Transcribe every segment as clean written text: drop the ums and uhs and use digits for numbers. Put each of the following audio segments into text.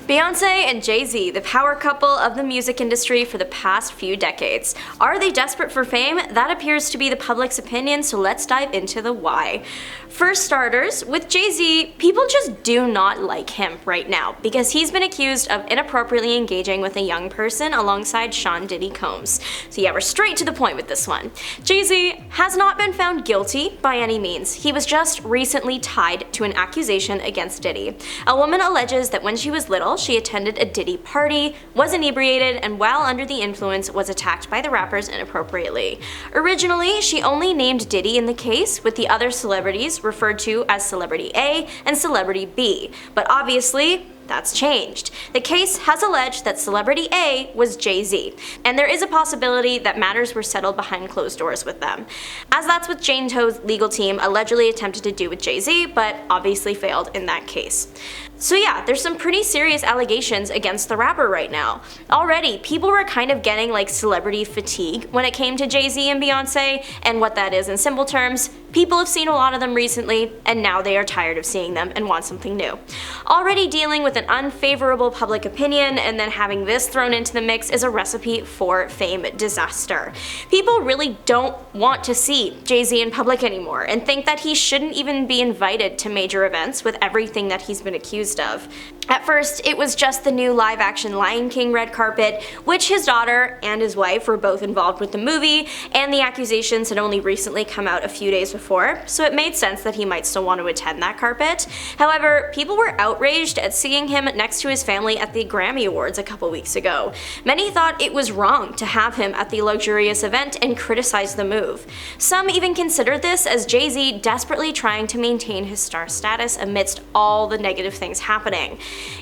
Beyoncé and Jay Z, the power couple of the music industry for the past few decades. Are they desperate for fame? That appears to be the public's opinion, so let's dive into the why. For starters, with Jay Z, people just do not like him right now because he's been accused of inappropriately engaging with a young person alongside Sean Diddy Combs. So yeah, we're straight to the point with this one. Jay Z has not been found guilty by any means. He was just recently tied to an accusation against Diddy. A woman alleges that when she was little, she attended a Diddy party, was inebriated, and while under the influence was attacked by the rappers inappropriately. Originally, she only named Diddy in the case, with the other celebrities referred to as Celebrity A and Celebrity B, but obviously, that's changed. The case has alleged that Celebrity A was Jay Z, and there is a possibility that matters were settled behind closed doors with them, as that's what Jane Toe's legal team allegedly attempted to do with Jay Z, but obviously failed in that case. So yeah, there's some pretty serious allegations against the rapper right now. Already, people were kind of getting like celebrity fatigue when it came to Jay Z and Beyoncé, and what that is in simple terms, people have seen a lot of them recently, and now they are tired of seeing them and want something new. Already dealing with an unfavorable public opinion and then having this thrown into the mix is a recipe for fame disaster. People really don't want to see Jay Z in public anymore and think that he shouldn't even be invited to major events with everything that he's been accused of. At first, it was just the new live-action Lion King red carpet, which his daughter and his wife were both involved with the movie, and the accusations had only recently come out a few days before, so it made sense that he might still want to attend that carpet. However, people were outraged at seeing him next to his family at the Grammy Awards a couple weeks ago. Many thought it was wrong to have him at the luxurious event and criticized the move. Some even considered this as Jay Z desperately trying to maintain his star status amidst all the negative things happening.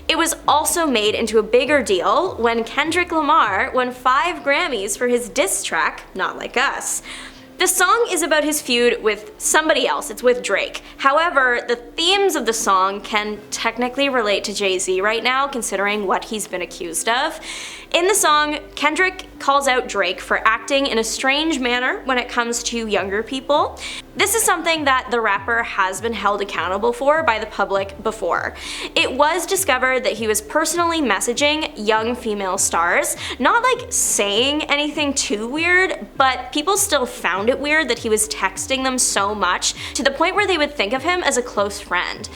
It was also made into a bigger deal when Kendrick Lamar won 5 Grammys for his diss track, Not Like Us. The song is about his feud with somebody else, it's with Drake. However, the themes of the song can technically relate to Jay Z right now, considering what he's been accused of. In the song, Kendrick calls out Drake for acting in a strange manner when it comes to younger people. This is something that the rapper has been held accountable for by the public before. It was discovered that he was personally messaging young female stars, not like saying anything too weird, but people still found it weird that he was texting them so much to the point where they would think of him as a close friend.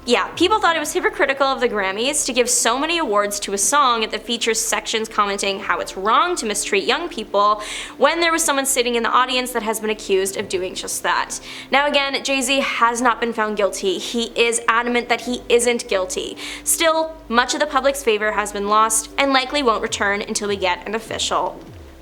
Yeah, people thought it was hypocritical of the Grammys to give so many awards to a song that features sections commenting how it's wrong to mistreat young people when there was someone sitting in the audience that has been accused of doing just that. Now again, Jay Z has not been found guilty. He is adamant that he isn't guilty. Still, much of the public's favor has been lost and likely won't return until we get an official.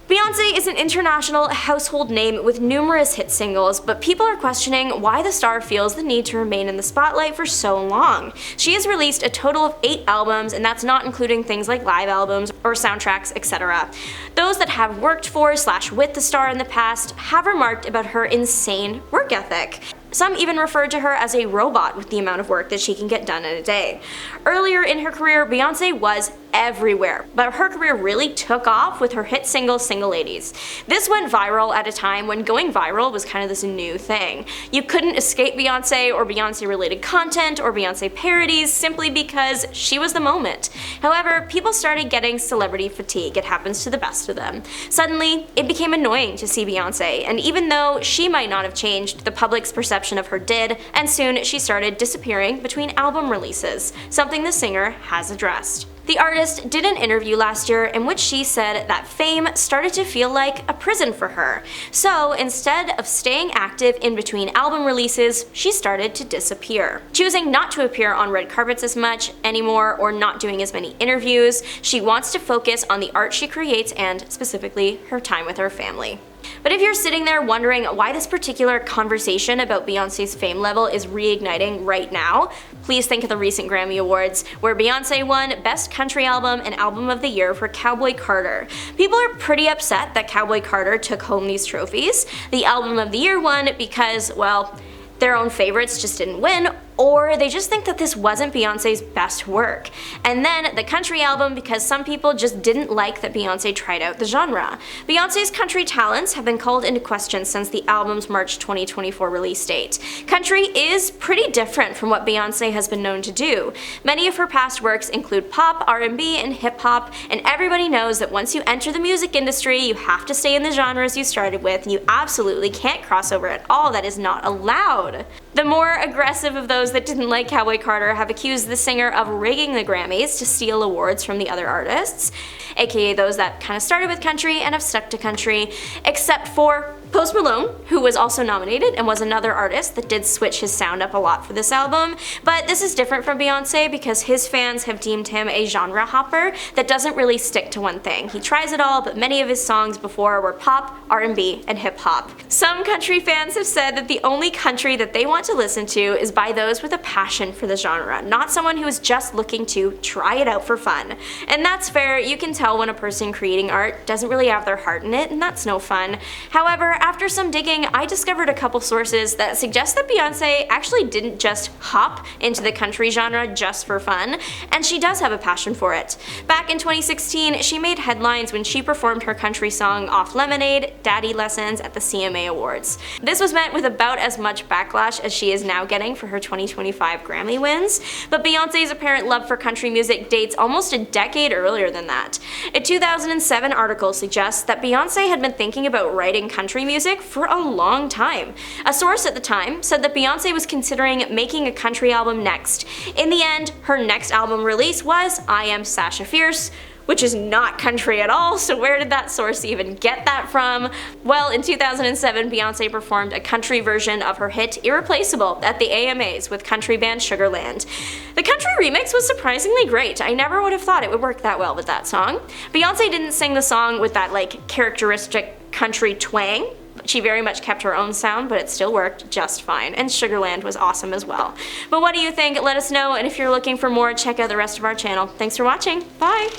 Beyoncé is an international household name with numerous hit singles, but people are questioning why the star feels the need to remain in the spotlight for so long. She has released a total of 8 albums, and that's not including things like live albums or soundtracks, etc. Those that have worked for / with the star in the past have remarked about her insane work ethic. Some even referred to her as a robot with the amount of work that she can get done in a day. Earlier in her career, Beyoncé was everywhere, but her career really took off with her hit single, Single Ladies. This went viral at a time when going viral was kind of this new thing. You couldn't escape Beyoncé or Beyoncé-related content or Beyoncé parodies simply because she was the moment. However, people started getting celebrity fatigue. It happens to the best of them. Suddenly, it became annoying to see Beyoncé, and even though she might not have changed, the public's perception of her did, and soon she started disappearing between album releases, something the singer has addressed. The artist did an interview last year in which she said that fame started to feel like a prison for her. So instead of staying active in between album releases, she started to disappear. Choosing not to appear on red carpets as much anymore or not doing as many interviews, she wants to focus on the art she creates and specifically her time with her family. But if you're sitting there wondering why this particular conversation about Beyoncé's fame level is reigniting right now, please think of the recent Grammy Awards, where Beyoncé won Best Country Album and Album of the Year for Cowboy Carter. People are pretty upset that Cowboy Carter took home these trophies. The Album of the Year won because, well, their own favorites just didn't win, or they just think that this wasn't Beyonce's best work. And then the country album, because some people just didn't like that Beyonce tried out the genre. Beyonce's country talents have been called into question since the album's March 2024 release date. Country is pretty different from what Beyonce has been known to do. Many of her past works include pop, R&B, and hip-hop, and everybody knows that once you enter the music industry, you have to stay in the genres you started with, and you absolutely can't cross over at all. That is not allowed. The more aggressive of those that didn't like Cowboy Carter have accused the singer of rigging the Grammys to steal awards from the other artists, aka those that kind of started with country and have stuck to country, except for Post Malone, who was also nominated and was another artist that did switch his sound up a lot for this album. But this is different from Beyonce because his fans have deemed him a genre hopper that doesn't really stick to one thing. He tries it all, but many of his songs before were pop, R&B, and hip-hop. Some country fans have said that the only country that they want to listen to is by those with a passion for the genre, not someone who is just looking to try it out for fun. And that's fair. You can tell when a person creating art doesn't really have their heart in it, and that's no fun. However, after some digging, I discovered a couple sources that suggest that Beyonce actually didn't just hop into the country genre just for fun, and she does have a passion for it. Back in 2016, she made headlines when she performed her country song Off Lemonade, Daddy Lessons at the CMA Awards. This was met with about as much backlash as she is now getting for her 2025 Grammy wins, but Beyonce's apparent love for country music dates almost a decade earlier than that. A 2007 article suggests that Beyonce had been thinking about writing country music for a long time. A source at the time said that Beyonce was considering making a country album next. In the end, her next album release was I Am Sasha Fierce, which is not country at all, so where did that source even get that from? Well, in 2007, Beyonce performed a country version of her hit Irreplaceable at the AMAs with country band Sugarland. The country remix was surprisingly great. I never would have thought it would work that well with that song. Beyonce didn't sing the song with that characteristic country twang. She very much kept her own sound, but it still worked just fine, and Sugarland was awesome as well. But what do you think? Let us know, and if you're looking for more, check out the rest of our channel. Thanks for watching. Bye!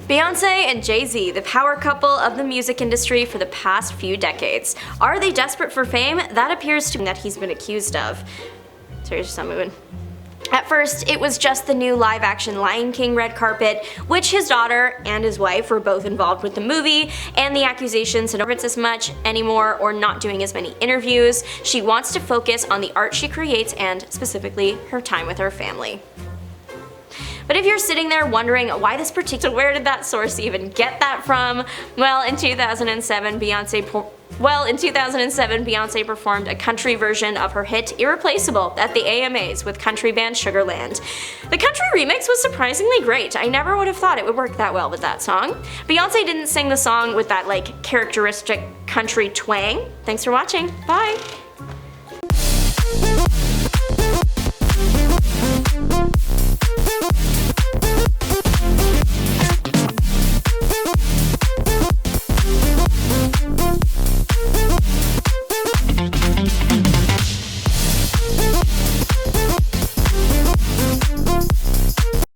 Beyonce and Jay Z, the power couple of the music industry for the past few decades. Are they desperate for fame? That appears to be that he's been accused of. Sorry, just not moving. At first, it was just the new live-action Lion King red carpet, which his daughter and his wife were both involved with the movie, and the accusations that don't as much anymore or not doing as many interviews. She wants to focus on the art she creates and, specifically, her time with her family. But if you're sitting there wondering why this particular, where did that source even get that from? Well, in 2007, Beyonce performed a country version of her hit Irreplaceable at the AMAs with country band Sugarland. The country remix was surprisingly great. I never would have thought it would work that well with that song. Beyonce didn't sing the song with that characteristic country twang. Thanks for watching. Bye!